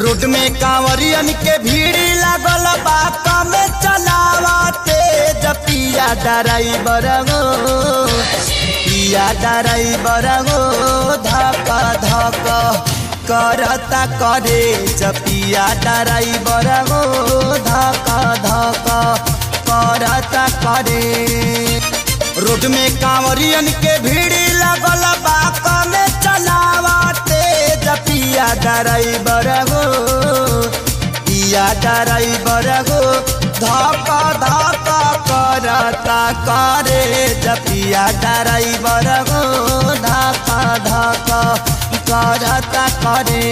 Road में कांवरियन के भीड़ लागल बात में चलावते पिया ड्राइवर गो पिया ड्राइवर गो धक धक करता करे पिया ड्राइवर गो धक धक करता करे। रोड में कांवरियन के भीड़ लागल बात में चलावते पिया ड्राइवर गो पिया ड्राइवर गो धक धक करता करे पिया ड्राइवर गो धक धक करता करे।